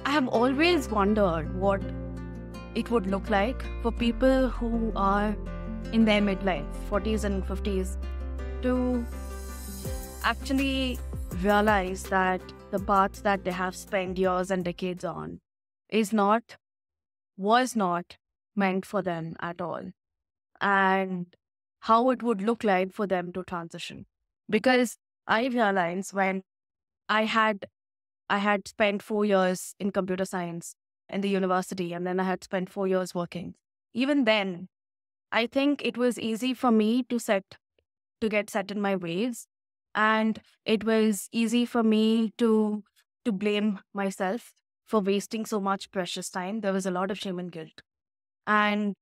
I have always wondered what it would look like for people who are in their midlife, 40s and 50s, to actually realize that the paths that they have spent years and decades on was not meant for them at all. And how it would look like for them to transition. Because I realized when I had spent 4 years in computer science in the university, and then I had spent 4 years working. Even then, I think it was easy for me to get set in my ways, and it was easy for me to blame myself for wasting so much precious time. There was a lot of shame and guilt, and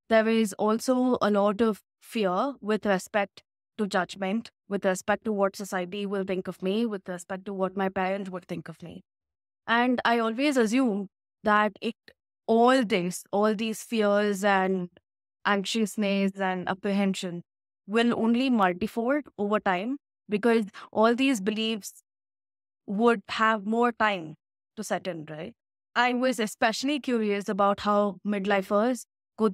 there is also a lot of fear with respect to judgment, with respect to what society will think of me, with respect to what my parents would think of me. And I always assume that all these fears and anxiousness and apprehension will only multifold over time because all these beliefs would have more time to set in, right? I was especially curious about how midlifers go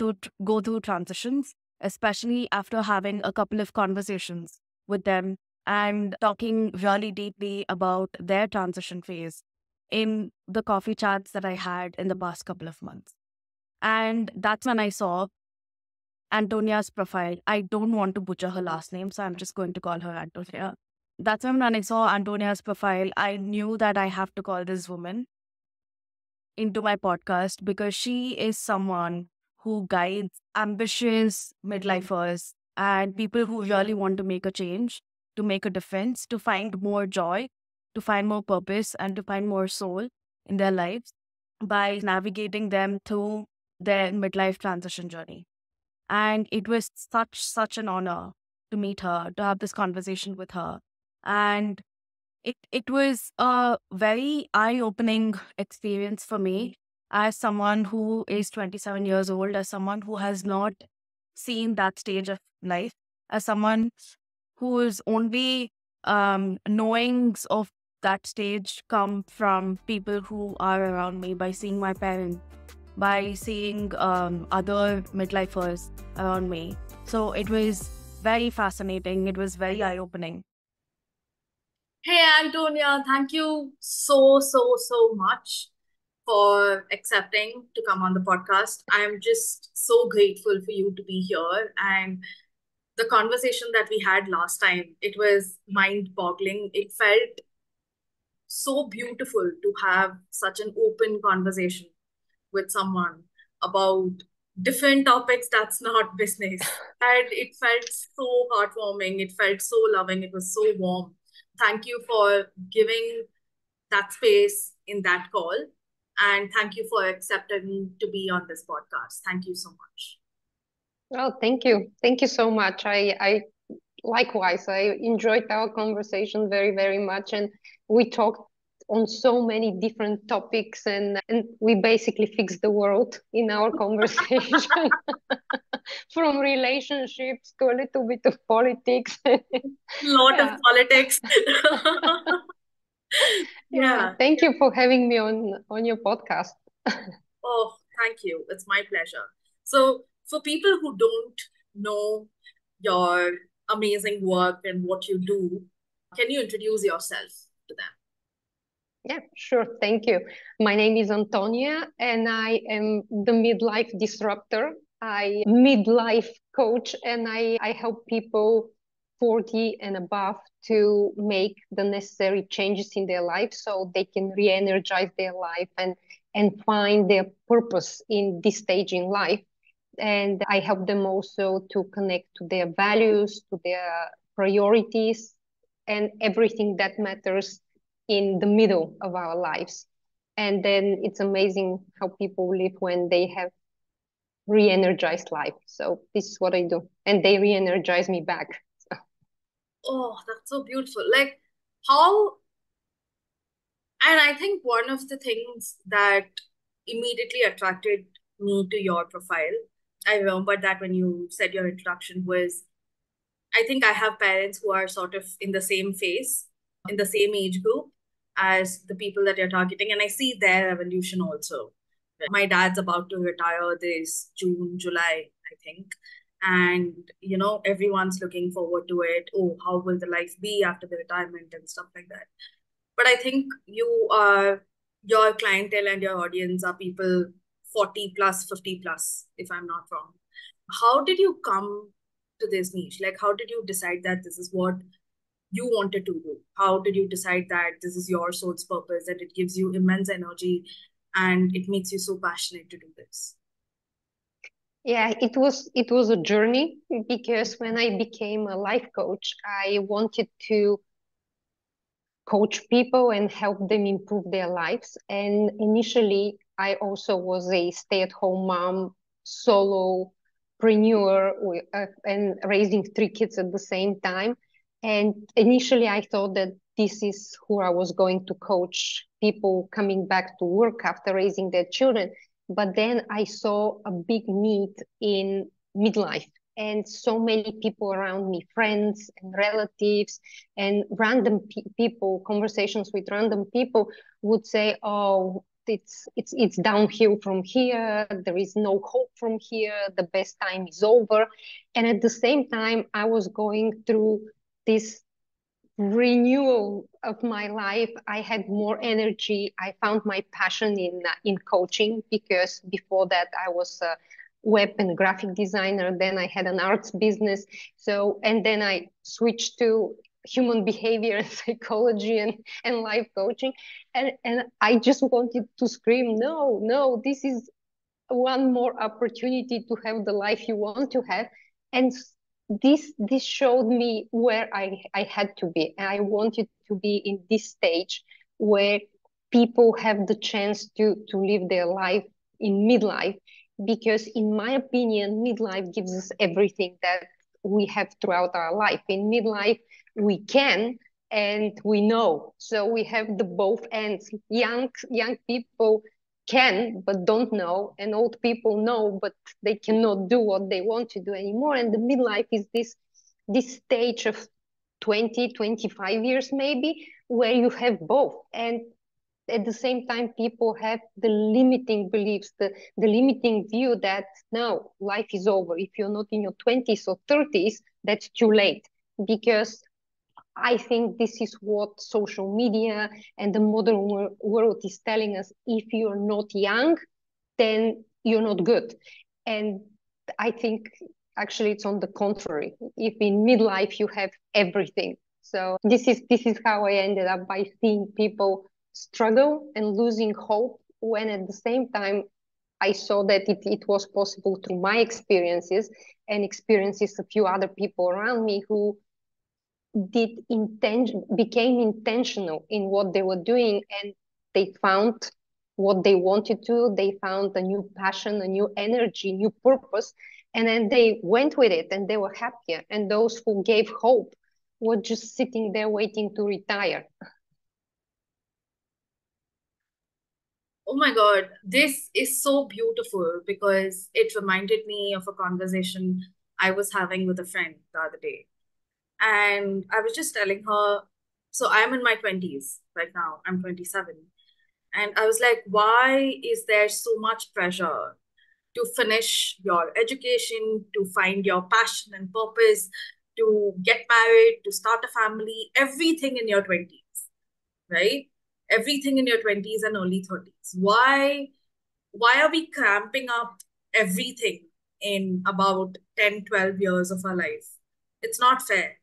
through transitions, especially after having a couple of conversations with them and talking really deeply about their transition phase in the coffee chats that I had in the past couple of months. And that's when I saw Antonia's profile. I don't want to butcher her last name, so I'm just going to call her Antonia. That's when I saw Antonia's profile, I knew that I have to call this woman into my podcast because she is someone who guides ambitious midlifers and people who really want to make a change, to make a difference, to find more joy, to find more purpose, and to find more soul in their lives by navigating them through their midlife transition journey. And it was such an honor to meet her, to have this conversation with her. And it was a very eye-opening experience for me as someone who is 27 years old, as someone who has not seen that stage of life, as someone whose only knowings of that stage come from people who are around me, by seeing my parents, by seeing other midlifers around me. So it was very fascinating. It was very eye-opening. Hey, Antonia, thank you so much for accepting to come on the podcast. I'm just so grateful for you to be here. And the conversation that we had last time, it was mind-boggling. It felt so beautiful to have such an open conversation with someone about different topics that's not business. And it felt so heartwarming. It felt so loving. It was so warm. Thank you for giving that space in that call. And thank you for accepting to be on this podcast. Thank you so much. Oh, thank you. Thank you so much. I likewise, I enjoyed our conversation very, very much. And we talked on so many different topics and we basically fixed the world in our conversation from relationships to a little bit of politics. Lot of Yeah. politics. Yeah. Thank you for having me on your podcast. Oh, thank you. It's my pleasure. So, for people who don't know your amazing work and what you do, can you introduce yourself to them? Yeah, sure. Thank you. My name is Antonia, and I am the midlife disruptor. I midlife coach, and I help people 40 and above to make the necessary changes in their life so they can re-energize their life and find their purpose in this stage in life. And I help them also to connect to their values, to their priorities, and everything that matters in the middle of our lives. And then it's amazing how people live when they have re-energized life. So this is what I do. And they re-energize me back. So. Oh, that's so beautiful. Like how, and I think one of the things that immediately attracted me to your profile, I remember that when you said your introduction was, I think I have parents who are sort of in the same phase, in the same age group. as the people that you're targeting, and I see their evolution also. My dad's about to retire this June, July, I think. And, everyone's looking forward to it. Oh, how will the life be after the retirement and stuff like that. But I think your clientele and your audience are people 40 plus, 50 plus, if I'm not wrong. How did you come to this niche? Like, how did you decide that this is what you wanted to do? How did you decide that this is your soul's purpose, that it gives you immense energy and it makes you so passionate to do this? Yeah, it was a journey, because when I became a life coach, I wanted to coach people and help them improve their lives. And initially, I also was a stay-at-home mom, solopreneur, and raising three kids at the same time. And initially, I thought that this is who I was going to coach, people coming back to work after raising their children. But then I saw a big need in midlife, and so many people around me, friends and relatives and random people, conversations with random people, would say, "Oh, it's downhill from here. There is no hope from here. The best time is over." And at the same time, I was going through this renewal of my life. I had more energy. I found my passion in coaching, because before that I was a web and graphic designer. Then I had an arts business. So, and then I switched to human behavior and psychology and life coaching. And I just wanted to scream, no, no, this is one more opportunity to have the life you want to have. And this showed me where I had to be. And I wanted to be in this stage where people have the chance to live their life in midlife, because in my opinion, midlife gives us everything that we have throughout our life. In midlife, we can and we know. So we have the both ends. Young people can but don't know, and old people know but they cannot do what they want to do anymore. And the midlife is this stage of 20-25 years maybe, where you have both. And at the same time, people have the limiting beliefs, the limiting view that no, life is over. If you're not in your 20s or 30s, that's too late. Because I think this is what social media and the modern world is telling us. If you're not young, then you're not good. And I think actually it's on the contrary. If in midlife you have everything. So this is how I ended up, by seeing people struggle and losing hope, when at the same time I saw that it was possible through my experiences and experiences of few other people around me who became intentional in what they were doing, and they found what they wanted to. They found a new passion, a new energy, new purpose, and then they went with it and they were happier. And those who gave hope were just sitting there waiting to retire. Oh my God, this is so beautiful, because it reminded me of a conversation I was having with a friend the other day. And I was just telling her, so I'm in my 20s right now, I'm 27. And I was like, why is there so much pressure to finish your education, to find your passion and purpose, to get married, to start a family, everything in your 20s, right? Everything in your 20s and early 30s. Why are we cramping up everything in about 10, 12 years of our life? It's not fair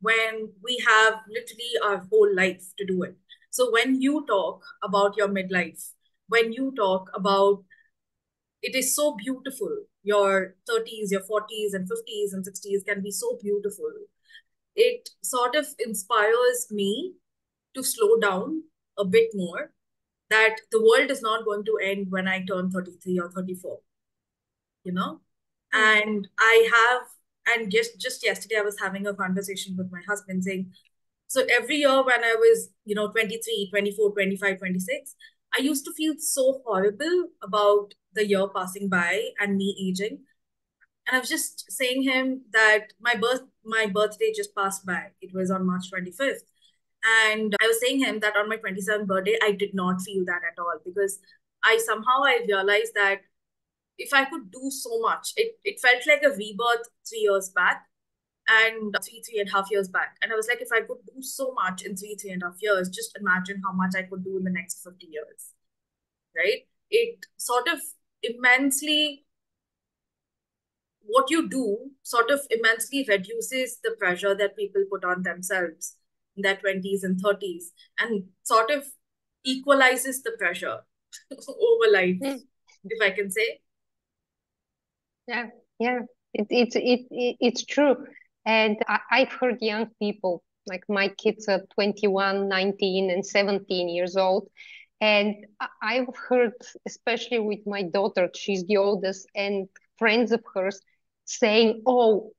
when we have literally our whole life to do it. So when you talk about your midlife, when you talk about, it is so beautiful. Your 30s, your 40s and 50s and 60s can be so beautiful. It sort of inspires me to slow down a bit more, that the world is not going to end when I turn 33 or 34, you know? Mm. And I have, and just yesterday I was having a conversation with my husband saying, so every year when I was, 23, 24, 25, 26, I used to feel so horrible about the year passing by and me aging. And I was just saying him that my birthday just passed by. It was on March 25th. And I was saying him that on my 27th birthday, I did not feel that at all, because I realized that if I could do so much, it felt like a rebirth 3 years back, and three and a half years back. And I was like, if I could do so much in three and a half years, just imagine how much I could do in the next 50 years, right? It sort of immensely, what you do sort of immensely reduces the pressure that people put on themselves in their 20s and 30s, and sort of equalizes the pressure over life, if I can say. Yeah, yeah, it's true. And I've heard young people, like my kids are 21, 19, and 17 years old. And I've heard, especially with my daughter, she's the oldest, and friends of hers saying, "Oh,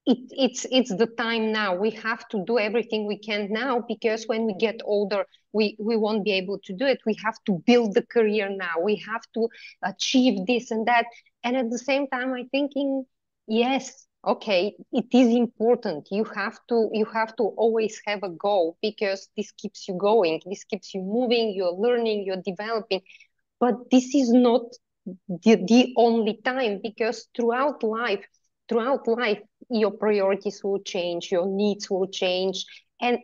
it's the time now. We have to do everything we can now, because when we get older, we won't be able to do it. We have to build the career now. We have to achieve this and that." And at the same time, I'm thinking, yes, okay, it is important. You have to always have a goal, because this keeps you going. This keeps you moving. You're learning. You're developing. But this is not the only time, because throughout life, your priorities will change, your needs will change. And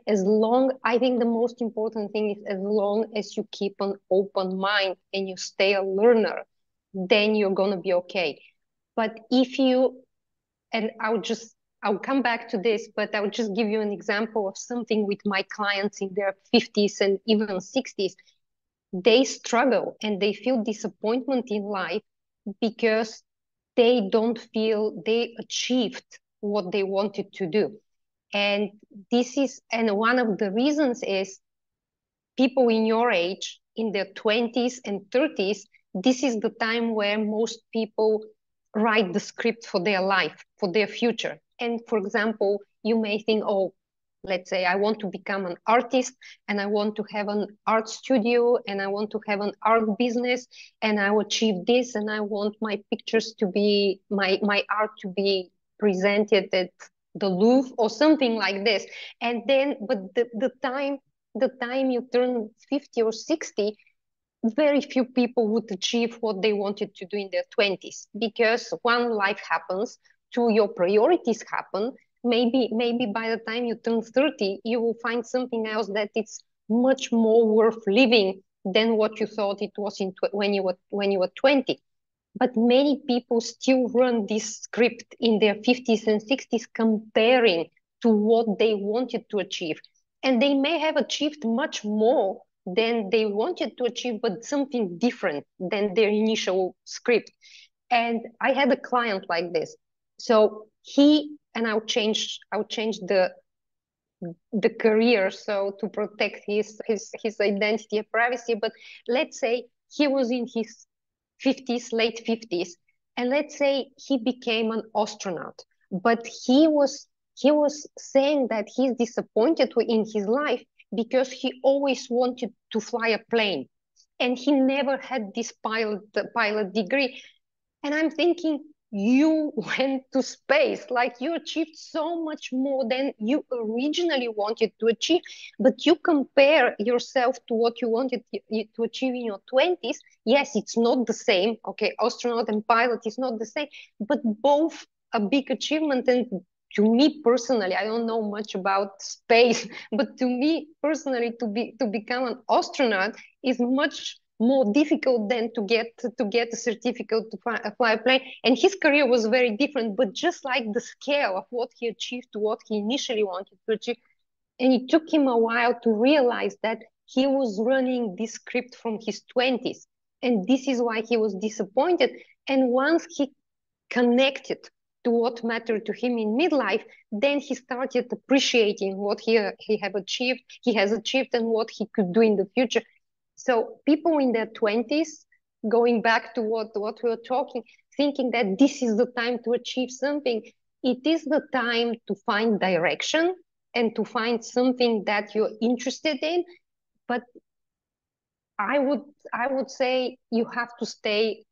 I think the most important thing is, as long as you keep an open mind and you stay a learner, then you're going to be okay. But if you, and I'll come back to this, but I'll just give you an example of something with my clients in their 50s and even 60s. They struggle and they feel disappointment in life, because they don't feel they achieved what they wanted to do. And one of the reasons is, people in your age, in their 20s and 30s, this is the time where most people write the script for their life, for their future. And for example, you may think, oh, let's say I want to become an artist, and I want to have an art studio, and I want to have an art business, and I will achieve this, and I want my pictures to be, my art to be presented at the Louvre or something like this. And then, but the time you turn 50 or 60, very few people would achieve what they wanted to do in their 20s, because one, life happens, two, your priorities happen. Maybe by the time you turn 30, you will find something else that it's much more worth living than what you thought it was when you were 20. But many people still run this script in their 50s and 60s, comparing to what they wanted to achieve. And they may have achieved much more than they wanted to achieve, but something different than their initial script. And I had a client like this. So and I'll change the career, so to protect his identity and privacy. But let's say he was in his 50s, late 50s, and let's say he became an astronaut. But he was saying that he's disappointed in his life, because he always wanted to fly a plane, and he never had this pilot degree. And I'm thinking, you went to space, like you achieved so much more than you originally wanted to achieve. But you compare yourself to what you wanted to achieve in your 20s. Yes, it's not the same. Okay, astronaut and pilot is not the same, but both a big achievement. And to me personally, I don't know much about space, but to me personally, to become an astronaut is much more difficult than to get a certificate to fly a plane. And his career was very different, but just like the scale of what he achieved to what he initially wanted to achieve. And it took him a while to realize that he was running this script from his 20s. And this is why he was disappointed. And once he connected to what mattered to him in midlife, then he started appreciating what he has achieved, and what he could do in the future. So people in their 20s, going back to what we were talking, thinking that this is the time to achieve something, it is the time to find direction and to find something that you're interested in. But I would say you have to stay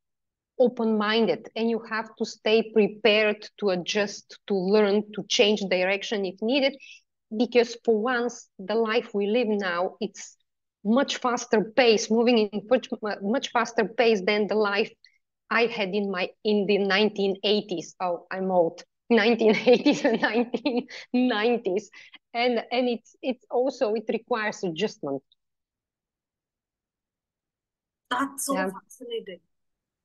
open-minded, and you have to stay prepared to adjust, to learn, to change direction if needed, because for once, the life we live now, it's much faster pace, moving in much faster pace than the life I had in the 1980s. Oh, I'm old. 1980s and 1990s, and it's also, it requires adjustment. That's so Yeah. fascinating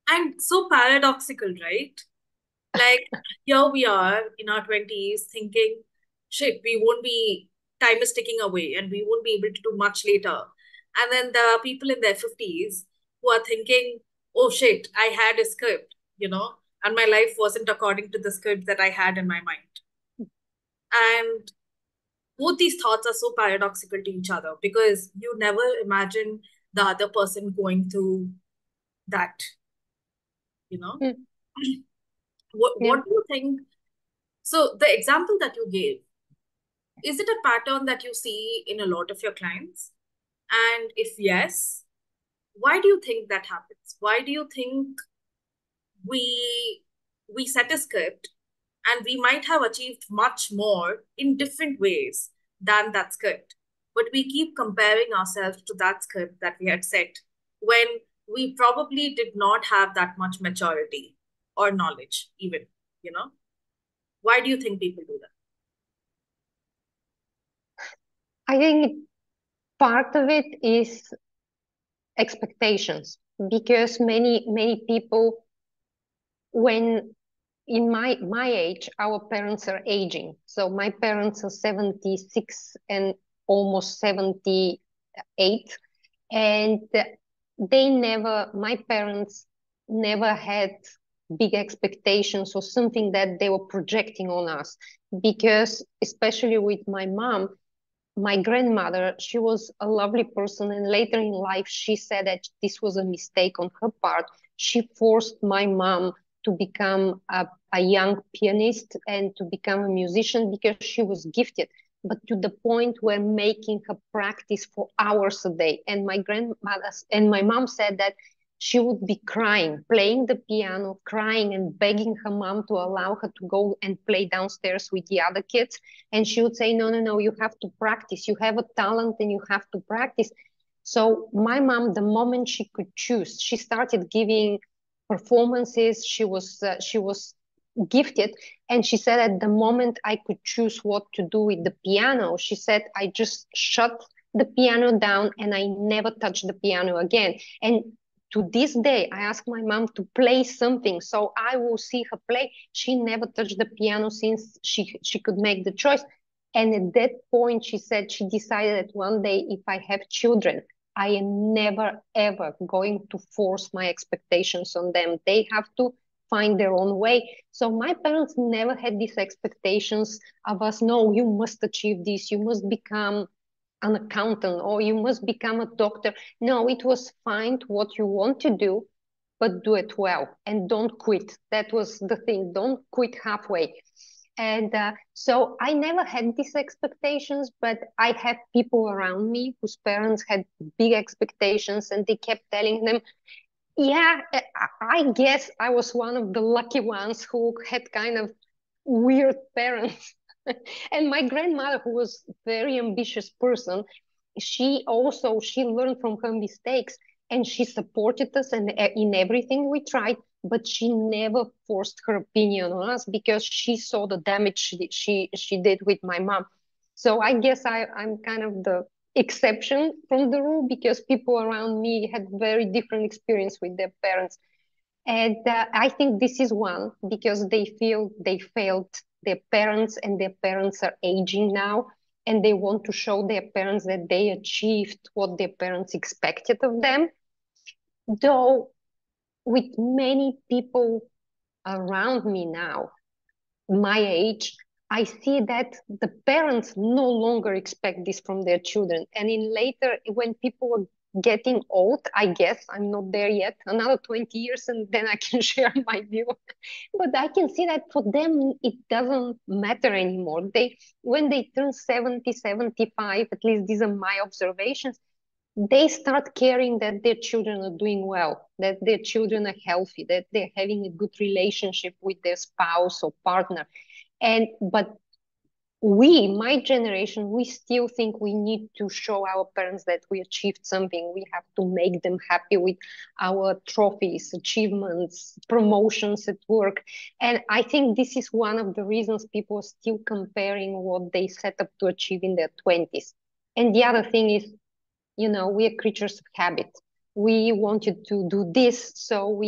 and so paradoxical, right? Like, here we are in our 20s thinking, shit, we won't be, time is ticking away and we won't be able to do much later. And then there are people in their 50s who are thinking, oh shit, I had a script, and my life wasn't according to the script that I had in my mind. And both these thoughts are so paradoxical to each other because you never imagine the other person going through that, you know? Mm. What, Yeah. what do you think? So, the example that you gave, is it a pattern that you see in a lot of your clients? And if yes, why do you think that happens? Why do you think we we set a script and we might have achieved much more in different ways than that script, but we keep comparing ourselves to that script that we had set when we probably did not have that much maturity or knowledge even, you know? Why do you think people do that? I think part of it is expectations, because many people, when in my age, our parents are aging. So my parents are 76 and almost 78, and my parents never had big expectations or something that they were projecting on us, because especially with my mom, my grandmother, she was a lovely person, and later in life she said that this was a mistake on her part. She forced my mom to become a young pianist and to become a musician because she was gifted, but to the point where making her practice for hours a day. And my grandmother and my mom said that she would be crying, playing the piano, crying and begging her mom to allow her to go and play downstairs with the other kids. And she would say, no, no, no, you have to practice. You have a talent and you have to practice. So my mom, the moment she could choose, she started giving performances. She was gifted, and she said, at the moment I could choose what to do with the piano, she said, I just shut the piano down and I never touched the piano again. And to this day, I ask my mom to play something, so I will see her play. She never touched the piano since she could make the choice. And at that point, she said she decided that one day, if I have children, I am never ever going to force my expectations on them. They have to find their own way. So my parents never had these expectations of us. No, you must achieve this. You must become an accountant or you must become a doctor. No, it was find what you want to do, but do it well and don't quit. That was the thing. Don't quit halfway. And so I never had these expectations, but I have people around me whose parents had big expectations, and they kept telling them, yeah, I guess I was one of the lucky ones who had kind of weird parents. And my grandmother, who was a very ambitious person, she learned from her mistakes, and she supported us and in everything we tried, but she never forced her opinion on us because she saw the damage she did with my mom. So I guess I'm kind of the exception from the rule, because people around me had very different experience with their parents. And I think this is one, because they feel they failed their parents and their parents are aging now, and they want to show their parents that they achieved what their parents expected of them. Though with many people around me now, my age, I see that the parents no longer expect this from their children. And in later, when people are getting old, I guess I'm not there yet, another 20 years, and then I can share my view. But I can see that for them, it doesn't matter anymore. When they turn 70, 75, at least these are my observations, they start caring that their children are doing well, that their children are healthy, that they're having a good relationship with their spouse or partner. And but my generation, we still think we need to show our parents that we achieved something. We have to make them happy with our trophies, achievements, promotions at work. And I think this is one of the reasons people are still comparing what they set up to achieve in their 20s. And the other thing is, we are creatures of habit. We wanted to do this, so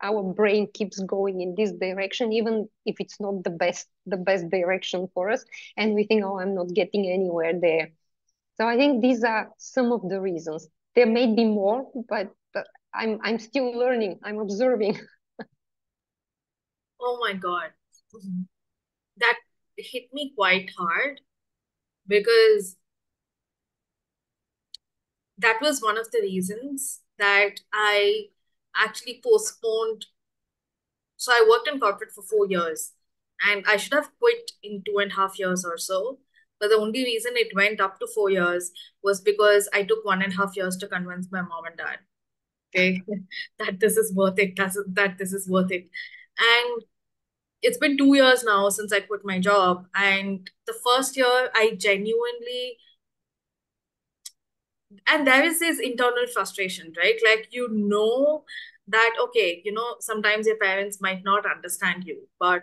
our brain keeps going in this direction, even if it's not the best direction for us, and we think, oh, I'm not getting anywhere there. So I think these are some of the reasons. There may be more, but I'm still learning. I'm observing. Oh my God. That hit me quite hard because that was one of the reasons that I actually postponed. So I worked in corporate for 4 years and I should have quit in 2.5 years or so. But the only reason it went up to 4 years was because I took 1.5 years to convince my mom and dad, okay, that this is worth it, that this is worth it. And it's been 2 years now since I quit my job. And the first year, I genuinely, and there is this internal frustration, right? Like, that, okay, sometimes your parents might not understand you, but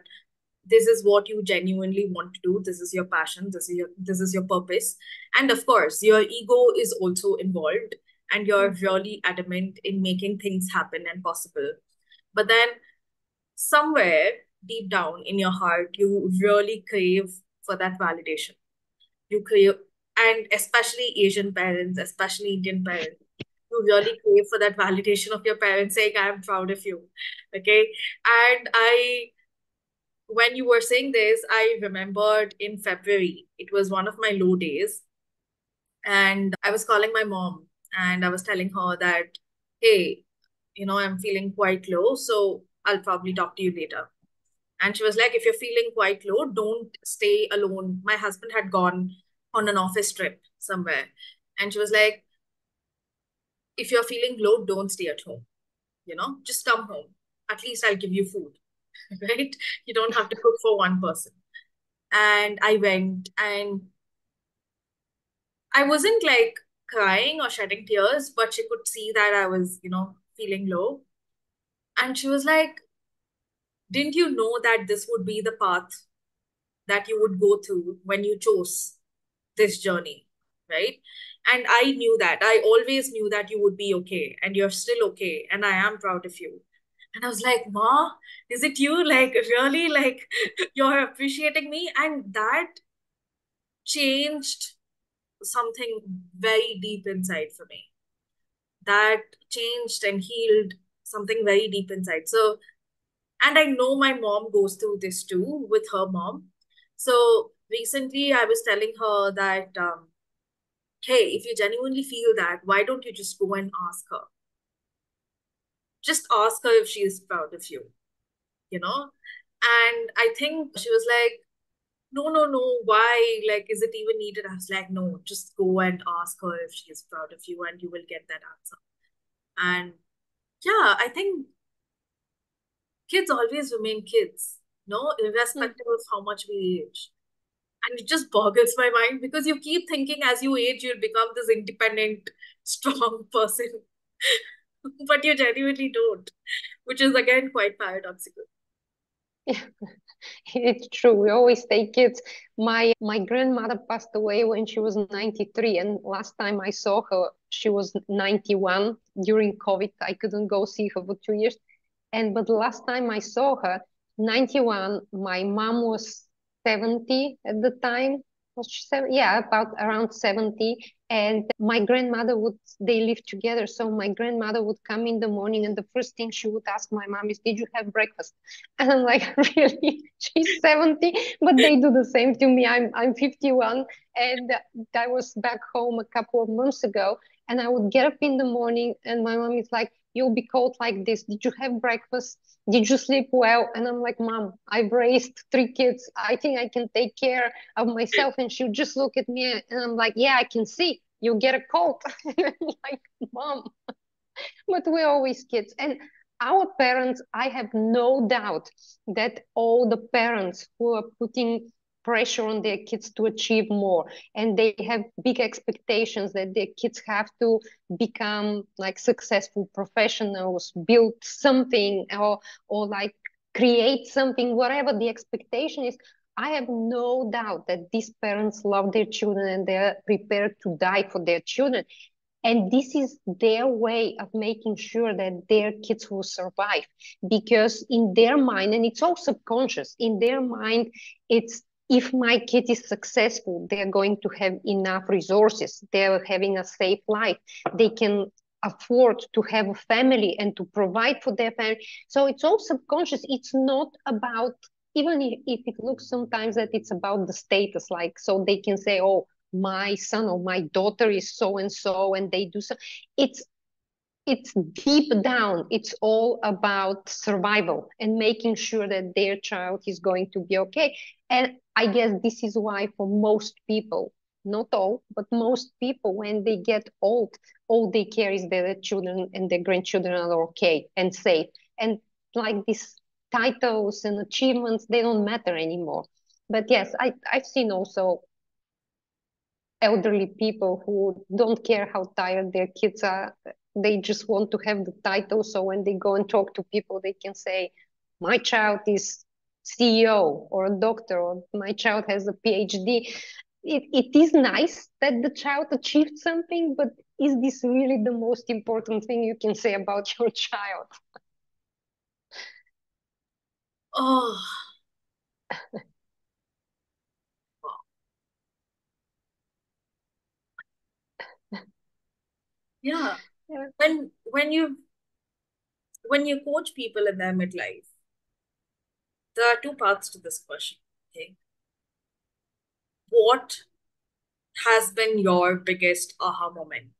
this is what you genuinely want to do. This is your passion. This is your purpose. And of course, your ego is also involved, and you're really adamant in making things happen and possible. But then somewhere deep down in your heart, you really crave for that validation. You crave, and especially Asian parents, especially Indian parents, you really crave for that validation of your parents saying, I'm proud of you. Okay. And when you were saying this, I remembered in February, it was one of my low days. And I was calling my mom and I was telling her that, hey, I'm feeling quite low. So I'll probably talk to you later. And she was like, if you're feeling quite low, don't stay alone. My husband had gone on an office trip somewhere. And she was like, if you're feeling low, don't stay at home. Just come home. At least I'll give you food, right? You don't have to cook for one person. And I went and I wasn't like crying or shedding tears, but she could see that I was, feeling low. And she was like, didn't you know that this would be the path that you would go through when you chose this journey, right? And I knew that. I always knew that you would be okay and you're still okay. And I am proud of you. And I was like, Ma, is it you? Like, really? Like, you're appreciating me? And that changed something very deep inside for me. That changed and healed something very deep inside. So, and I know my mom goes through this too with her mom. So recently I was telling her that, hey, if you genuinely feel that, why don't you just go and ask her? Just ask her if she is proud of you, you know? And I think she was like, no, no, no, why? Like, is it even needed? I was like, no, just go and ask her if she is proud of you and you will get that answer. And yeah, I think kids always remain kids, no, irrespective of how much we age. And it just boggles my mind because you keep thinking as you age, you'll become this independent, strong person. But you genuinely don't, which is again quite paradoxical. Yeah, it's true. We always stay kids. My grandmother passed away when she was 93, and last time I saw her, she was 91 during COVID. I couldn't go see her for 2 years. But the last time I saw her, 91, my mom was 70 at the time. Was she 70? Yeah, about around 70. And my grandmother they lived together. So my grandmother would come in the morning and the first thing she would ask my mom is, did you have breakfast? And I'm like, really? She's 70, but they do the same to me. I'm 51 and I was back home a couple of months ago and I would get up in the morning and my mom is like, you'll be cold like this. Did you have breakfast? Did you sleep well? And I'm like, Mom, I've raised 3 kids. I think I can take care of myself. And she'll just look at me and I'm like, yeah, I can see you get a cold. And I'm like, Mom, but we're always kids. And our parents, I have no doubt that all the parents who are putting pressure on their kids to achieve more, and they have big expectations that their kids have to become like successful professionals, build something, or like create something, whatever the expectation is. I have no doubt that these parents love their children and they're prepared to die for their children. And this is their way of making sure that their kids will survive. Because in their mind, and it's all subconscious, in their mind, it's if my kid is successful, they're going to have enough resources, they're having a safe life, they can afford to have a family and to provide for their family. So it's all subconscious. It's not about, even if it looks sometimes that it's about the status, like so they can say, oh, my son or my daughter is so and so and they do so. It's deep down, it's all about survival and making sure that their child is going to be okay. And I guess this is why for most people, not all, but most people, when they get old, all they care is that their children and their grandchildren are okay and safe. And like these titles and achievements, they don't matter anymore. But yes, I've seen also elderly people who don't care how tired their kids are. They just want to have the title. So when they go and talk to people, they can say, my child is CEO or a doctor, or my child has a PhD. It is nice that the child achieved something, but is this really the most important thing you can say about your child? Oh, wow. Yeah. Yeah. When you coach people in their midlife, there are two parts to this question. Okay. What has been your biggest aha moment?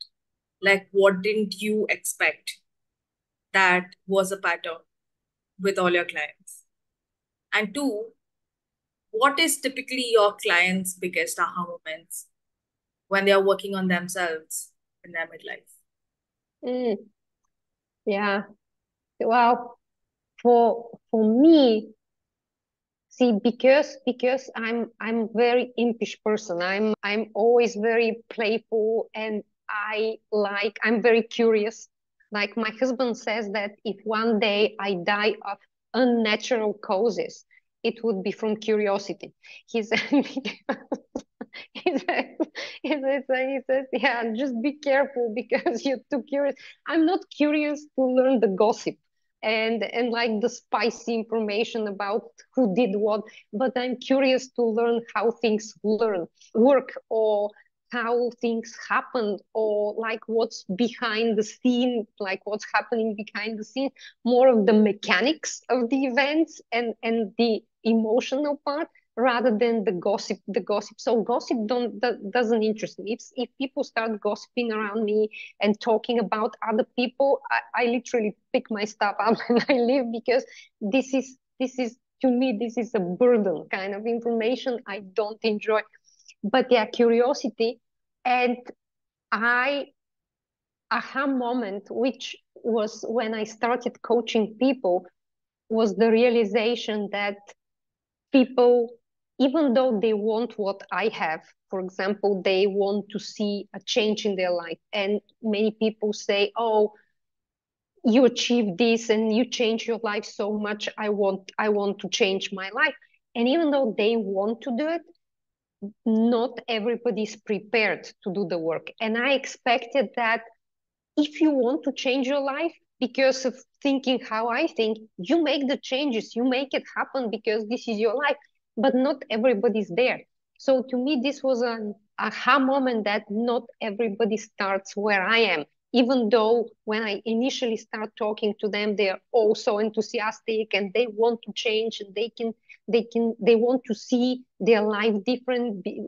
Like, what didn't you expect that was a pattern with all your clients? And two, what is typically your clients' biggest aha moments when they are working on themselves in their midlife? Mm, yeah. Well, for me, see, because I'm very impish person. I'm always very playful, and I'm very curious. Like my husband says that if one day I die of unnatural causes, it would be from curiosity. He said, he says, he says, yeah, just be careful because you're too curious. I'm not curious to learn the gossip and like the spicy information about who did what, but I'm curious to learn how things work, or how things happen, or like what's behind the scene, like what's happening behind the scene, more of the mechanics of the events and the emotional part rather than the gossip. So gossip doesn't interest me. If people start gossiping around me and talking about other people, I literally pick my stuff up and I leave, because this is to me, this is a burden kind of information I don't enjoy. But yeah, curiosity. And I aha moment, which was when I started coaching people, was the realization that people, even though they want what I have, for example, they want to see a change in their life. And many people say, oh, you achieved this and you change your life so much. I want to change my life. And even though they want to do it, not everybody is prepared to do the work. And I expected that if you want to change your life because of thinking how I think, you make the changes, you make it happen because this is your life. But not everybody's there. So to me, this was an aha moment that not everybody starts where I am. Even though when I initially start talking to them, they're all so enthusiastic and they want to change, and they want to see their life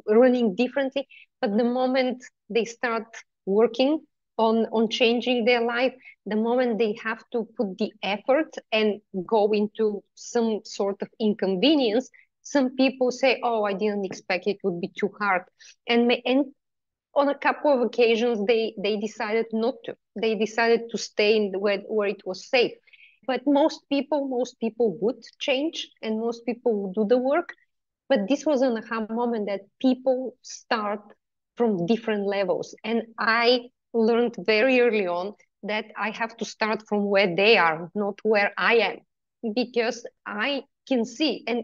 running differently. But the moment they start working on changing their life, the moment they have to put the effort and go into some sort of inconvenience, some people say, oh, I didn't expect it would be too hard. And on a couple of occasions, they decided not to. They decided to stay in where it was safe. But most people would change and most people would do the work. But this was an aha moment that people start from different levels. And I learned very early on that I have to start from where they are, not where I am, because I can see, and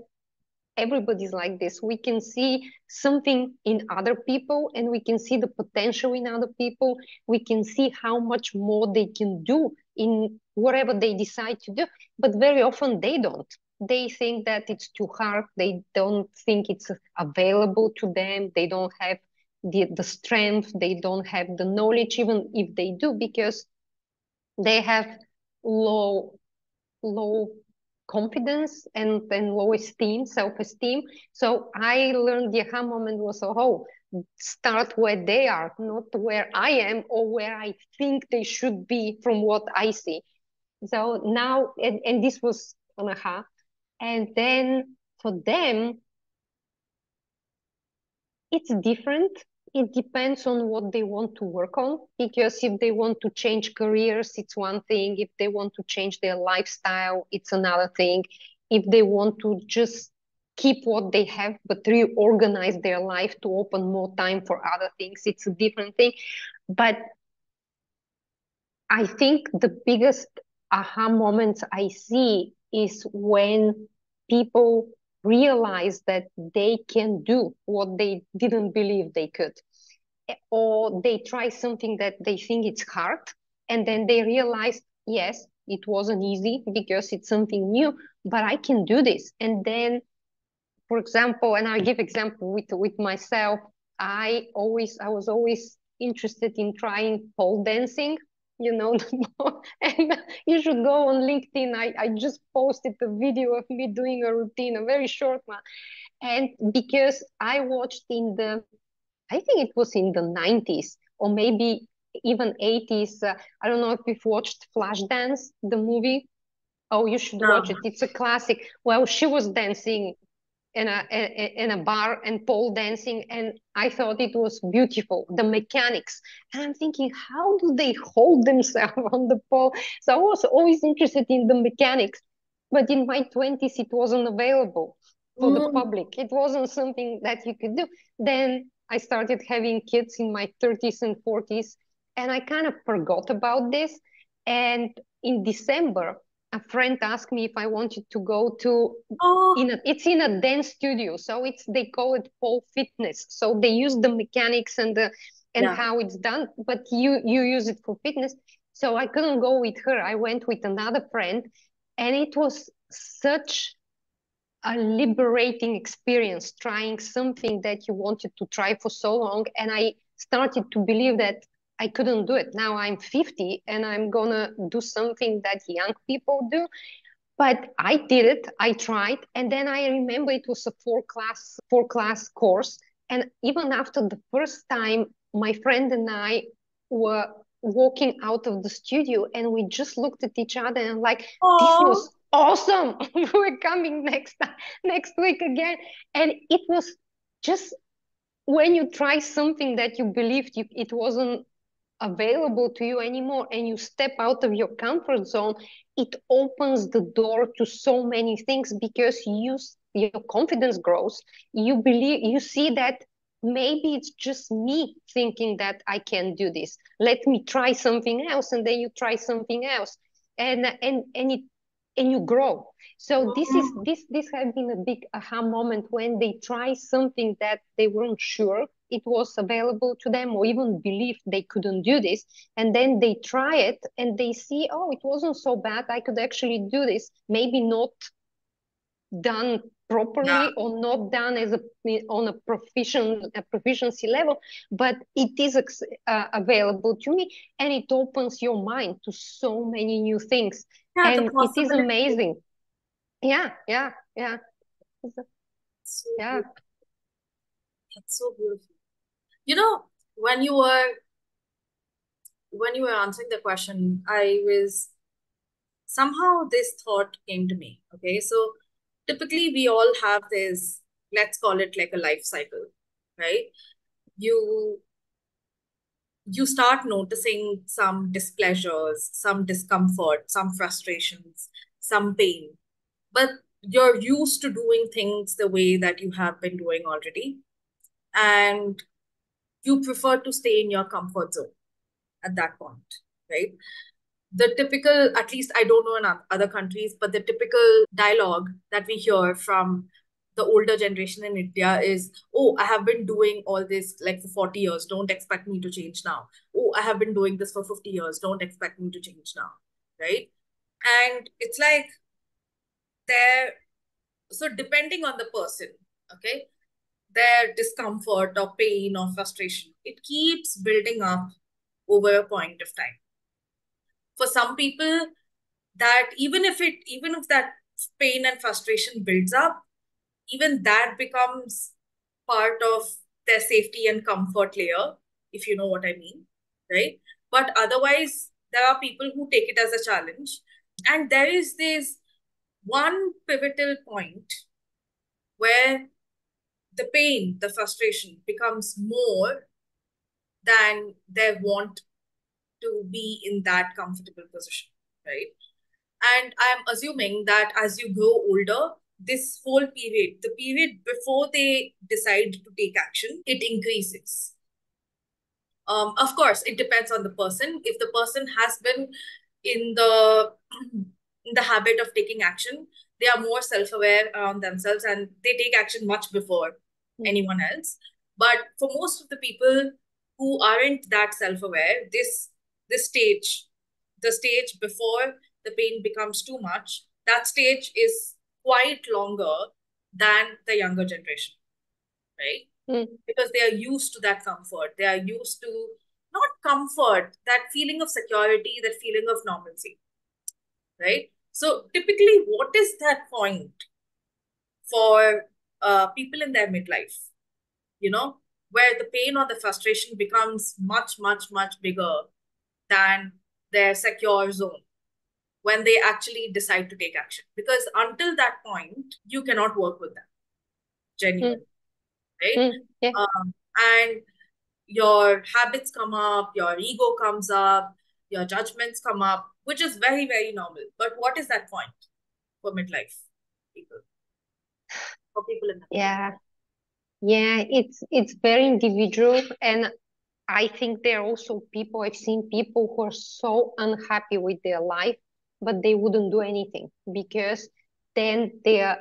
everybody's like this, we can see something in other people, and we can see the potential in other people. We can see how much more they can do in whatever they decide to do, but very often they don't. They think that it's too hard. They don't think it's available to them. They don't have the strength. They don't have the knowledge, even if they do, because they have low low confidence and low esteem, self-esteem. So I learned the aha moment was, oh, start where they are, not where I am or where I think they should be from what I see. So now, and this was an aha. And then for them, it's different. It depends on what they want to work on, because if they want to change careers, it's one thing. If they want to change their lifestyle, it's another thing. If they want to just keep what they have but reorganize their life to open more time for other things, it's a different thing. But I think the biggest aha moments I see is when people realize that they can do what they didn't believe they could, or they try something that they think it's hard, and then they realize, yes, it wasn't easy because it's something new, but I can do this. And then, for example, and I give example with myself, I was always interested in trying pole dancing, you know. And you should go on LinkedIn. I just posted a video of me doing a routine, a very short one. And because I watched in the, I think it was in the 90s or maybe even 80s. I don't know if you've watched Flashdance, the movie. Oh, you should watch it. It's a classic. Well, she was dancing in a bar and pole dancing, and I thought it was beautiful, the mechanics. And I'm thinking, how do they hold themselves on the pole? So I was always interested in the mechanics, but in my 20s it wasn't available for the public. It wasn't something that you could do. Then I started having kids in my 30s and 40s, and I kind of forgot about this. And in December, a friend asked me if I wanted to go to, it's in a dance studio, so it's, they call it pole fitness. So they use the mechanics and how it's done, but you use it for fitness. So I couldn't go with her. I went with another friend, and it was such a liberating experience, trying something that you wanted to try for so long. And I started to believe that I couldn't do it. Now I'm 50 and I'm gonna do something that young people do. But I did it, I tried, and then I remember it was a four class course. And even after the first time, my friend and I were walking out of the studio, and we just looked at each other and like, this was awesome. We're coming next week again. And it was just, when you try something that you believed it wasn't available to you anymore, and you step out of your comfort zone, it opens the door to so many things, because your confidence grows. You believe, you see that maybe it's just me thinking that I can do this, let me try something else. And then you try something else, and you grow. So this has been a big aha moment, when they try something that they weren't sure it was available to them, or even believed they couldn't do this. And then they try it and they see, oh, it wasn't so bad. I could actually do this. Maybe not done properly, or not done as on a proficiency level, but it is available to me, and it opens your mind to so many new things. And it is amazing. Yeah. Yeah. That's so beautiful. You know, when you were answering the question, somehow this thought came to me. Okay, so typically we all have this, let's call it like a life cycle, right? You start noticing some displeasures, some discomfort, some frustrations, some pain. But you're used to doing things the way that you have been doing already, and you prefer to stay in your comfort zone at that point, right? The typical, at least I don't know in other countries, but the typical dialogue that we hear from the older generation in India is, oh, I have been doing all this like for 40 years. Don't expect me to change now. Oh, I have been doing this for 50 years. Don't expect me to change now. Right. And it's like there, so depending on the person, okay, their discomfort or pain or frustration, it keeps building up over a point of time. For some people, that even if that pain and frustration builds up, even that becomes part of their safety and comfort layer, if you know what I mean, right? But otherwise, there are people who take it as a challenge. And there is this one pivotal point where the pain, the frustration becomes more than their want to be in that comfortable position, right? And I'm assuming that as you grow older, this whole period, the period before they decide to take action, it increases. Of course, it depends on the person. If the person has been in the in the habit of taking action, they are more self-aware around themselves and they take action much before anyone else. But for most of the people who aren't that self-aware, this stage, the stage before the pain becomes too much, that stage is quite longer than the younger generation, right? Because they are used to that comfort. They are used to not comfort, that feeling of security, that feeling of normalcy, right? So typically, what is that point for people in their midlife, where the pain or the frustration becomes much, much, much bigger than their secure zone when they actually decide to take action? Because until that point, you cannot work with them, genuinely, right? Yeah. And your habits come up, your ego comes up, your judgments come up, which is very, very normal. But what is that point for midlife people, for people in the middle? Yeah. Yeah, it's very individual, and I think there are also people, I've seen people who are so unhappy with their life, but they wouldn't do anything because then they're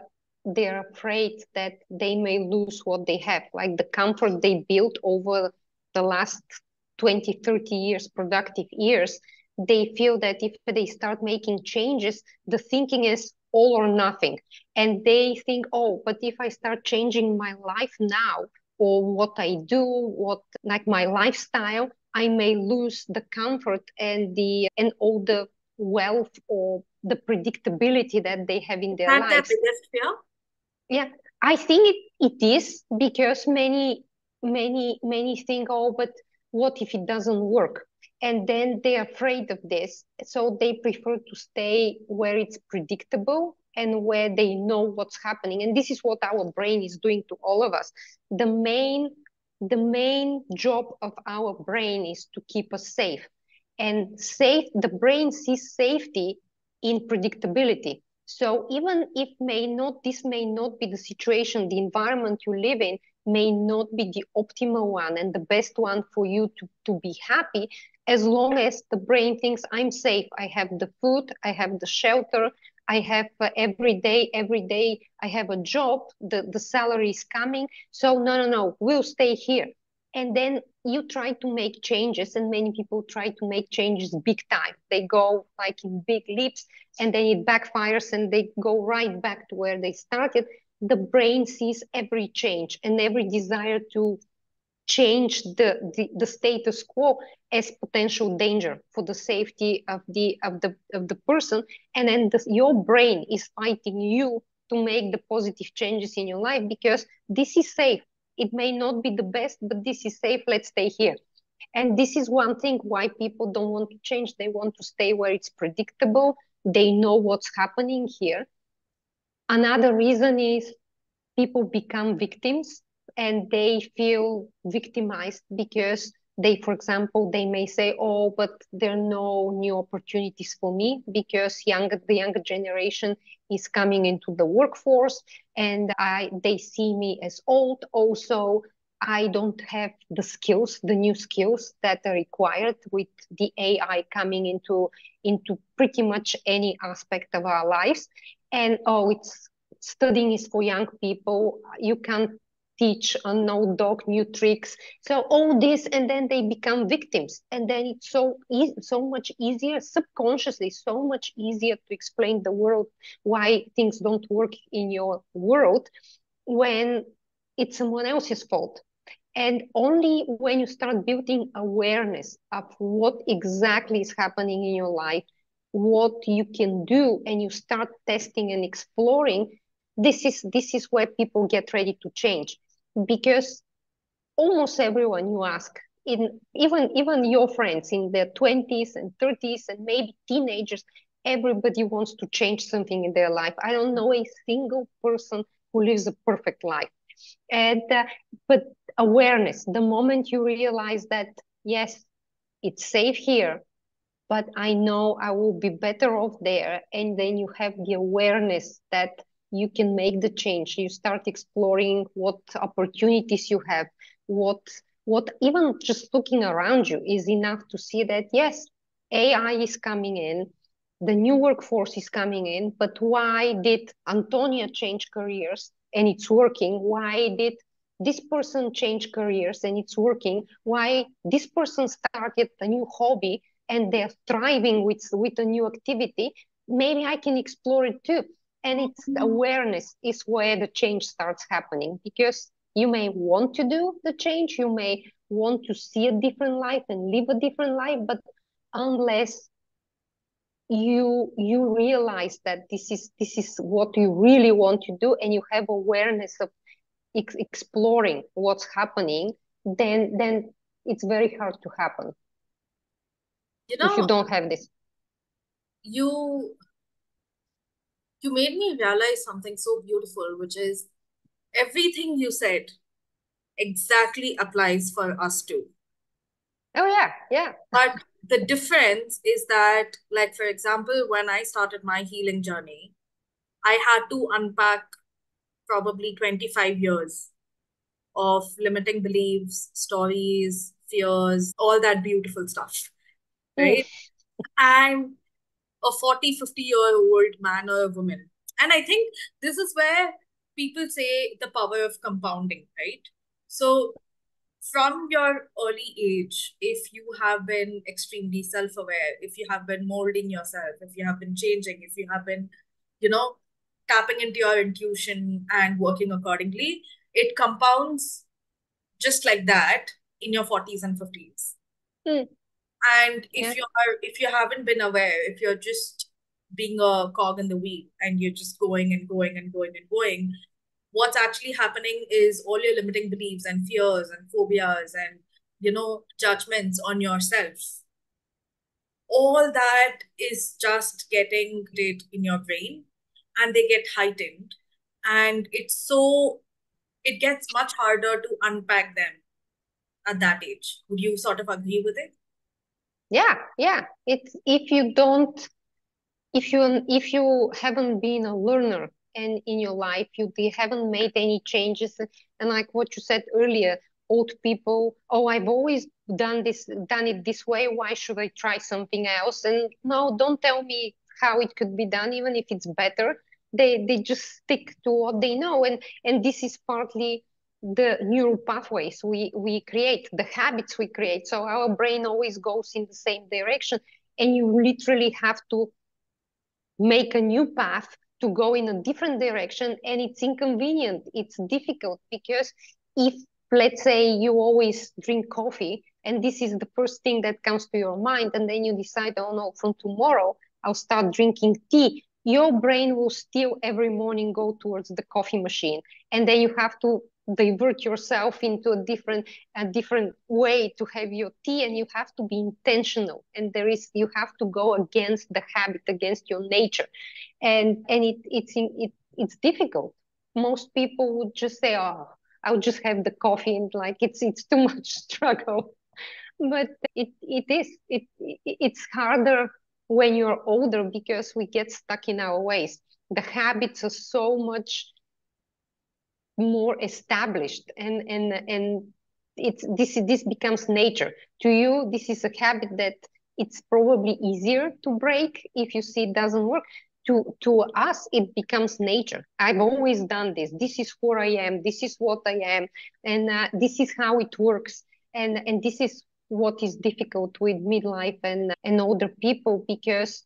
afraid that they may lose what they have, like the comfort they built over the last 20, 30 years, productive years. They feel that if they start making changes, the thinking is all or nothing. And they think, oh, but if I start changing my life now, or what I do, what like my lifestyle, I may lose the comfort and all the wealth or the predictability that they have in their That their lives. biggest fear? Yeah, I think it is because many think, oh, but what if it doesn't work? And then they're afraid of this. So they prefer to stay where it's predictable and where they know what's happening. And this is what our brain is doing to all of us. The main job of our brain is to keep us safe. And the brain sees safety in predictability. So even if this may not be the situation, the environment you live in may not be the optimal one and the best one for you to be happy, as long as the brain thinks I'm safe, I have the food, I have the shelter, I have every day I have a job, the salary is coming. So no, we'll stay here. And then you try to make changes, and many people try to make changes big time. They go like in big leaps, and then it backfires and they go right back to where they started. The brain sees every change and every desire to change the status quo as potential danger for the safety of the person. And then your brain is fighting you to make the positive changes in your life because this is safe. It may not be the best, but this is safe. Let's stay here. And this is one thing why people don't want to change. They want to stay where it's predictable. They know what's happening here. Another reason is people become victims and they feel victimized because For example, they may say, oh, but there are no new opportunities for me because the younger generation is coming into the workforce, and they see me as old. Also, I don't have the skills, the new skills that are required with the AI coming into pretty much any aspect of our lives. And oh, it's studying is for young people. You can't teach a no dog new tricks. So all this, and then they become victims, and then it's so much easier subconsciously, so much easier to explain the world why things don't work in your world when it's someone else's fault. And only when you start building awareness of what exactly is happening in your life, what you can do, and you start testing and exploring, this is where people get ready to change. Because almost everyone you ask, even your friends in their 20s and 30s and maybe teenagers, everybody wants to change something in their life. I don't know a single person who lives a perfect life. And but awareness, the moment you realize that yes, it's safe here, but I know I will be better off there, and then you have the awareness that you can make the change. You start exploring what opportunities you have, what even just looking around you is enough to see that yes, AI is coming in, the new workforce is coming in, but why did Antonia change careers and it's working? Why did this person change careers and it's working? Why this person started a new hobby and they're thriving with a new activity? Maybe I can explore it too. And it's awareness is where the change starts happening, because you may want to do the change, you may want to see a different life and live a different life, but unless you realize that this is what you really want to do, and you have awareness of exploring what's happening, then it's very hard to happen You if you know, don't have this. you you made me realize something so beautiful, which is everything you said exactly applies for us too. Oh yeah. But the difference is that, like, for example, when I started my healing journey, I had to unpack probably 25 years of limiting beliefs, stories, fears, all that beautiful stuff, Mm. right? And a 40, 50-year-old man or a woman. And I think this is where people say the power of compounding, right? So from your early age, if you have been extremely self-aware, if you have been molding yourself, if you have been changing, if you have been, you know, tapping into your intuition and working accordingly, it compounds just like that in your 40s and 50s. Mm. And Yeah. if you haven't been aware, if you're just being a cog in the wheel and you're just going and going and going and going, what's actually happening is all your limiting beliefs and fears and phobias and judgments on yourself, all that is just getting it in your brain, and they get heightened, and it gets much harder to unpack them at that age. Would you sort of agree with it? Yeah. It's if you haven't been a learner and in your life they haven't made any changes, and like what you said earlier, old people, oh, I've always done it this way, why should I try something else? And no, don't tell me how it could be done, even if it's better. They just stick to what they know, and this is partly the neural pathways we create, the habits we create. So our brain always goes in the same direction, and you literally have to make a new path to go in a different direction, and it's inconvenient, it's difficult, because if, let's say, you always drink coffee and this is the first thing that comes to your mind, and then you decide, oh no, from tomorrow I'll start drinking tea, your brain will still every morning go towards the coffee machine, and then you have to divert yourself into a different way to have your tea, and you have to be intentional, and you have to go against the habit, against your nature, and it's difficult. Most people would just say, oh, I'll just have the coffee, and like it's too much struggle. But it's harder when you're older because we get stuck in our ways. The habits are so much more established, and this becomes nature to you. This is a habit that it's probably easier to break if you see it doesn't work. To us it becomes nature. I've always done this. This is who I am. This is what I am, and this is how it works. And this is what is difficult with midlife and older people, because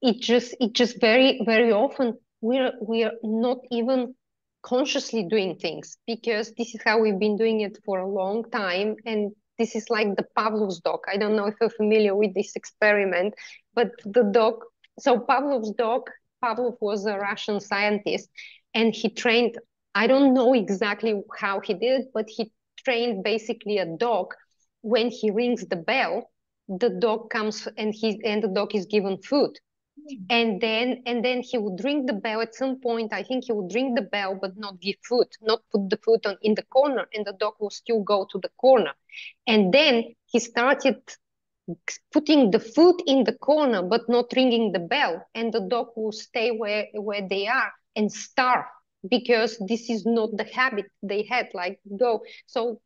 it just very often we're not even consciously doing things, because this is how we've been doing it for a long time. And this is like the Pavlov's dog. I don't know if you're familiar with this experiment, but the dog, so Pavlov's dog, Pavlov was a Russian scientist, and he trained, I don't know exactly how he did it, but he trained basically a dog. When he rings the bell, the dog comes, and the dog is given food. And then he would ring the bell. At some point, I think he would ring the bell but not give food, not put the food in the corner, and the dog will still go to the corner. And then he started putting the food in the corner but not ringing the bell, and the dog will stay where they are and starve, because this is not the habit they had, like go. So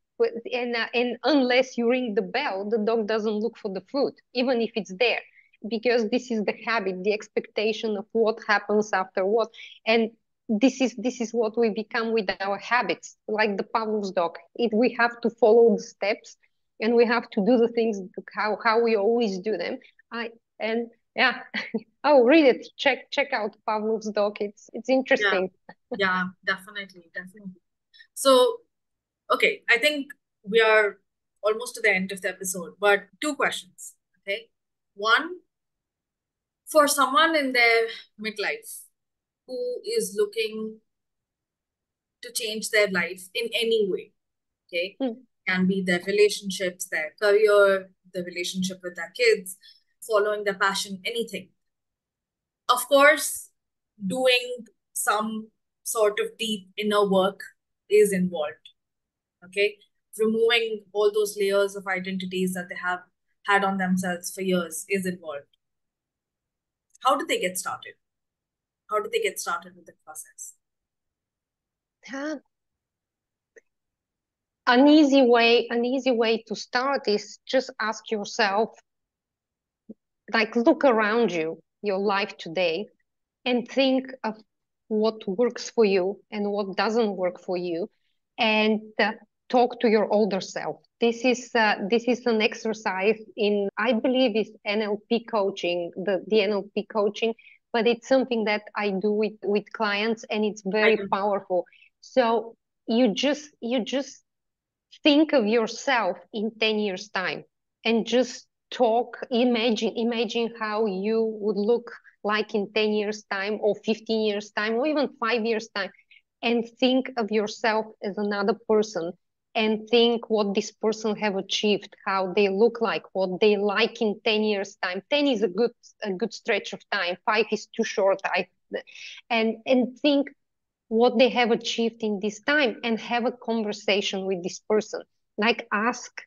and unless you ring the bell, the dog doesn't look for the food even if it's there, because this is the habit, the expectation of what happens after what. And this is what we become with our habits, like the Pavlov's dog. We have to follow the steps, and we have to do the things how we always do them. I and yeah, oh, read it, check out Pavlov's dog. It's Yeah, interesting. yeah, definitely, definitely. So, okay, I think we are almost to the end of the episode, but two questions. Okay. One, for someone in their midlife who is looking to change their life in any way, okay, Mm. can be their relationships, their career, the relationship with their kids, following their passion, anything. Of course, doing some sort of deep inner work is involved, okay? Removing all those layers of identities that they have had on themselves for years is involved. How do they get started? How do they get started with the process? Huh. An easy way to start is just ask yourself, like, look around you, your life today, and think of what works for you and what doesn't work for you, and talk to your older self. This is an exercise in, I believe, is NLP coaching, the NLP coaching, but it's something that I do with clients, and it's I very do. powerful. So you just think of yourself in 10 years time, and just imagine how you would look like in 10 years time, or 15 years time, or even 5 years time, and think of yourself as another person, and think what this person have achieved, how they look like, what they like in 10 years time. 10 is a good stretch of time, 5 is too short. And think what they have achieved in this time, and have a conversation with this person. Like, ask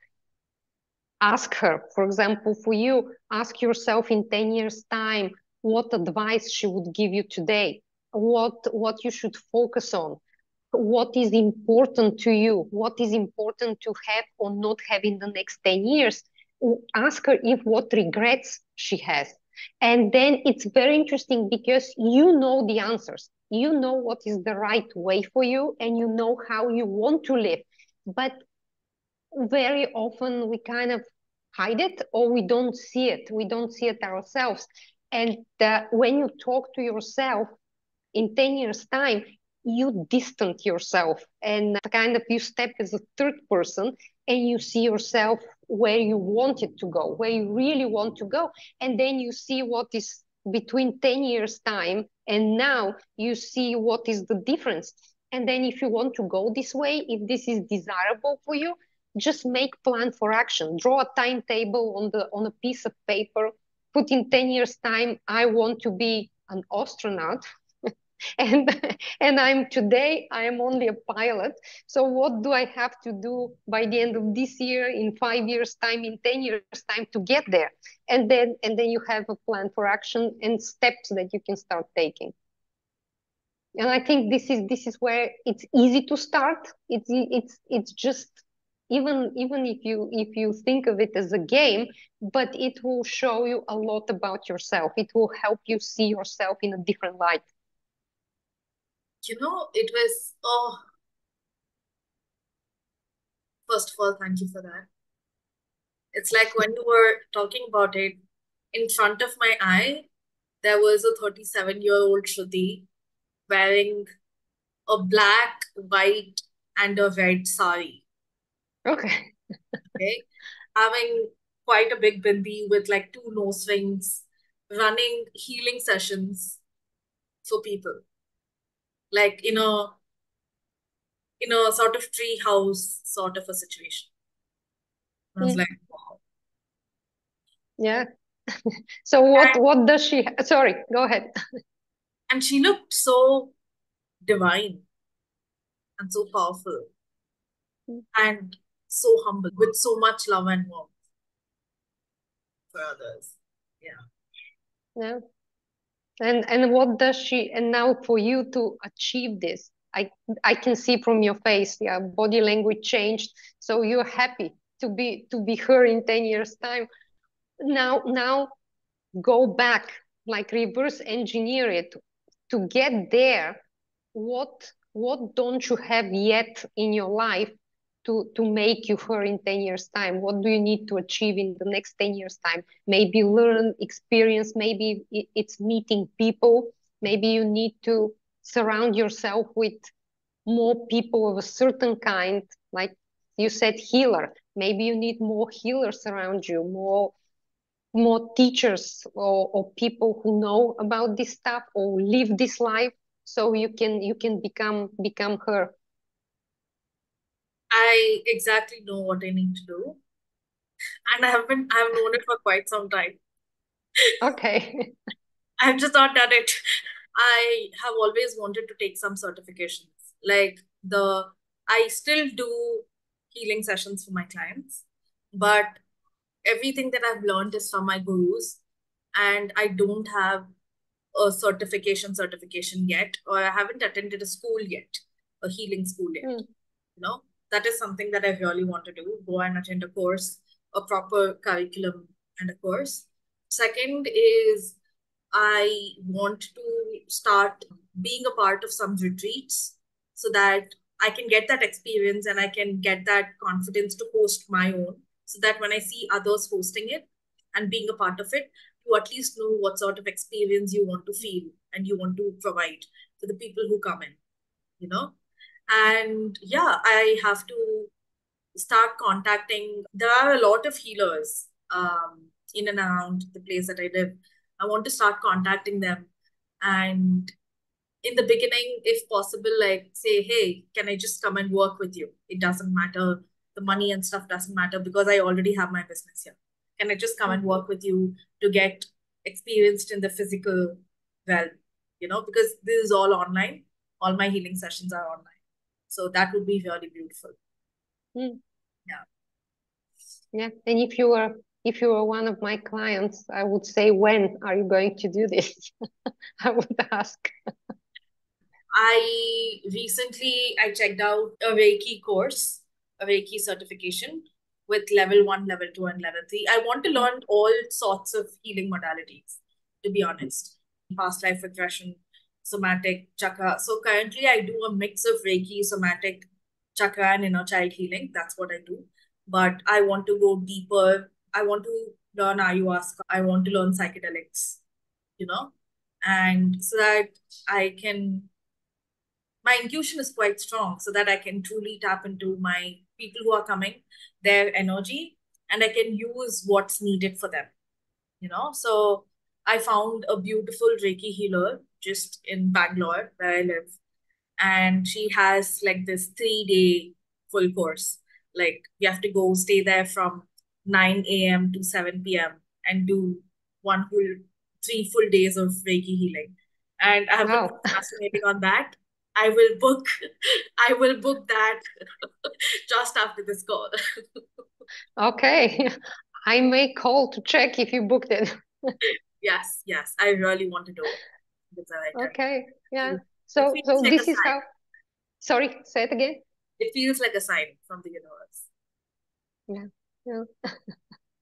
her, for example, for you, ask yourself in 10 years time what advice she would give you today, what you should focus on, what is important to you, what is important to have or not have in the next 10 years. Ask her if what regrets she has. And then it's very interesting, because you know the answers, you know what is the right way for you, and you know how you want to live. But very often we kind of hide it, or we don't see it ourselves. And when you talk to yourself in 10 years time, you distant yourself, and kind of you step as a third person, and you see yourself where you wanted to go, where you really want to go. And then you see what is between 10 years time and now, you see what is the difference. And then if you want to go this way, if this is desirable for you, just make plan for action, draw a timetable on a piece of paper, put in 10 years time, I want to be an astronaut. and I'm today I am only a pilot. So what do I have to do by the end of this year, in 5 years time, in 10 years time, to get there? And then you have a plan for action and steps that you can start taking. And I think this is where it's easy to start. It's just, even if you think of it as a game, but it will show you a lot about yourself. It will help you see yourself in a different light. It was, first of all, thank you for that. It's like when you were talking about it, in front of my eye, there was a 37-year-old Shruti wearing a black, white, and a red sari. Okay. Okay. Having quite a big bindi with like 2 nose rings, running healing sessions for people. Like in a sort of tree house sort of a situation. I was like, wow. Yeah. So what does she sorry, go ahead. And she looked so divine and so powerful and so humble with so much love and warmth for others. Yeah. Yeah. And what does she, and now for you to achieve this, I can see from your face, yeah, body language changed. So you're happy to be her in 10 years time. Now go back, like reverse engineer it to get there. What don't you have yet in your life to make you her in 10 years time? What do you need to achieve in the next 10 years time? Maybe learn, experience, maybe it's meeting people. Maybe you need to surround yourself with more people of a certain kind, like you said, healer. Maybe you need more healers around you, more teachers, or people who know about this stuff or live this life, so you can become her. I exactly know what I need to do. And I've known it for quite some time. Okay. I've just not done it. I have always wanted to take some certifications. Like I still do healing sessions for my clients, but everything that I've learned is from my gurus, and I don't have a certification yet, or I haven't attended a school yet, a healing school yet. That is something that I really want to do. Go and attend a course, a proper curriculum and a course. Second is I want to start being a part of some retreats so that I can get that experience and I can get that confidence to host my own, so that when I see others hosting it and being a part of it, you at least know what sort of experience you want to feel and you want to provide for the people who come in, you know? And yeah, I have to start contacting. There are a lot of healers in and around the place that I live. I want to start contacting them. And in the beginning, if possible, like say, hey, can I just come and work with you? It doesn't matter. The money and stuff doesn't matter because I already have my business here. Can I just come and work with you to get experienced in the physical realm? Because this is all online. All my healing sessions are online. So that would be really beautiful. Yeah. Yeah. And if you were one of my clients, I would say, when are you going to do this? I would ask. I checked out a Reiki course, a Reiki certification with level 1, level 2, and level 3. I want to learn all sorts of healing modalities, to be honest. Past life regression, somatic, chakra. So currently I do a mix of Reiki, somatic, chakra, and inner child healing. That's what I do. But I want to go deeper. I want to learn ayahuasca. I want to learn psychedelics, and so that I can, my intuition is quite strong, so that I can truly tap into my people who are coming, their energy, and I can use what's needed for them, So I found a beautiful Reiki healer just in Bangalore where I live. And she has like this 3-day full course. Like you have to go stay there from 9 a.m. to 7 p.m. and do 3 full days of Reiki healing. and I have been Wow. procrastinating on that. I will book, I will book that just after this call. Okay. I may call to check if you booked it. Yes, yes, I really want to do it. It's the right time. Okay. Yeah. It So feels like a this is sign. how, sorry, say it again. It feels like a sign from the universe. Yeah. Yeah.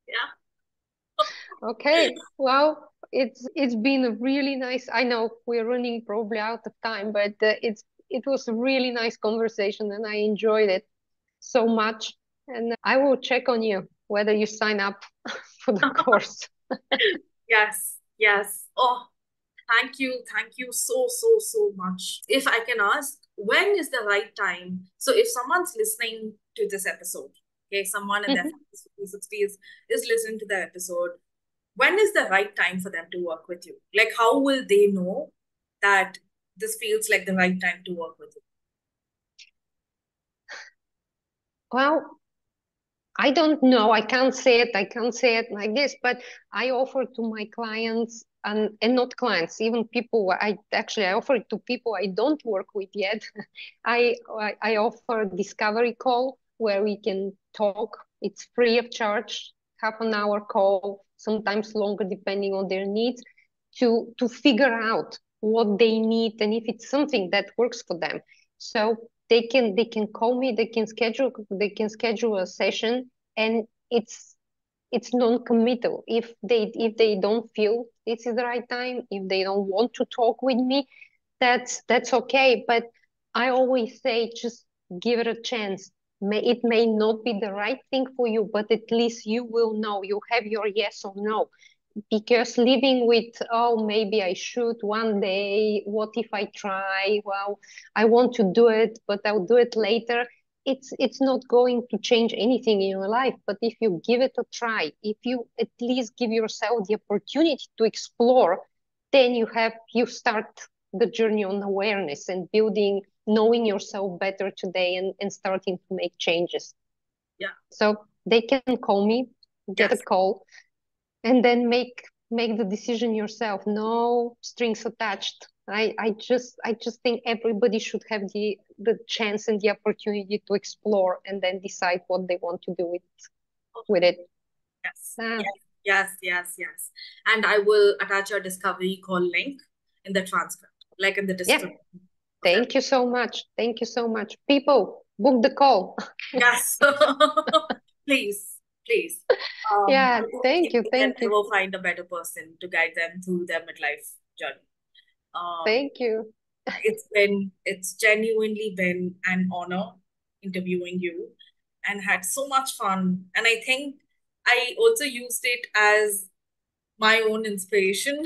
Yeah. Okay. Well, it's been a really nice. I know we're running probably out of time, but it was a really nice conversation, and I enjoyed it so much. And I will check on you whether you sign up for the course. Yes, yes. Oh, thank you. Thank you so, so, so much. If I can ask, when is the right time? So if someone's listening to this episode, okay, someone in their Mhm. 50s, 50s, 60s is listening to the episode, when is the right time for them to work with you? Like, how will they know that this feels like the right time to work with you? Well, I don't know. I can't say it. I can't say it like this, but I offer to my clients and not clients, even people. I offer it to people I don't work with yet. I offer discovery call where we can talk. It's free of charge, half an hour call, sometimes longer depending on their needs, to figure out what they need and if it's something that works for them. So they can call me, they can schedule a session, and it's non-committal. If they don't feel this is the right time, if they don't want to talk with me, that's okay. But I always say just give it a chance. It may not be the right thing for you, but at least you will know, you have your yes or no. Because living with, oh, maybe I should one day, what if I try, well, I want to do it but I'll do it later, it's not going to change anything in your life. But if you give it a try, if you at least give yourself the opportunity to explore, then you start the journey on awareness and building, knowing yourself better today, and starting to make changes. Yeah. So they can call me, get a Yes. call, and then make the decision yourself. No strings attached. I just think everybody should have the chance and the opportunity to explore and then decide what they want to do with it. Yes. Ah, Yes. Yes. Yes. Yes. And I will attach your discovery call link in the transcript, like in the yeah. description of Thank you so much. Thank you so much. People, book the call. Yes. Please, please. Yeah. I don't Thank think you. they can Thank you. ever find a better person to guide them through their midlife journey. Um, Thank you. it's genuinely been an honor interviewing you and had so much fun. And I think I also used it as my own inspiration.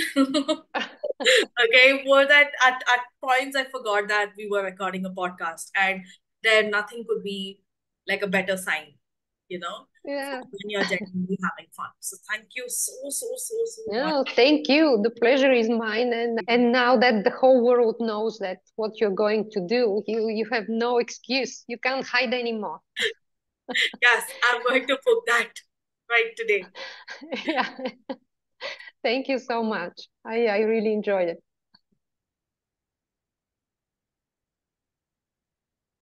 Okay, more that at points I forgot that we were recording a podcast, and then nothing could be like a better sign, you know, Yeah. when you're genuinely having fun. So thank you so, so, so, so much. No, thank you. The pleasure is mine. And now that the whole world knows that what you're going to do, you have no excuse. You can't hide anymore. Yes, I'm going to book that right today. Yeah. Thank you so much. I really enjoyed it.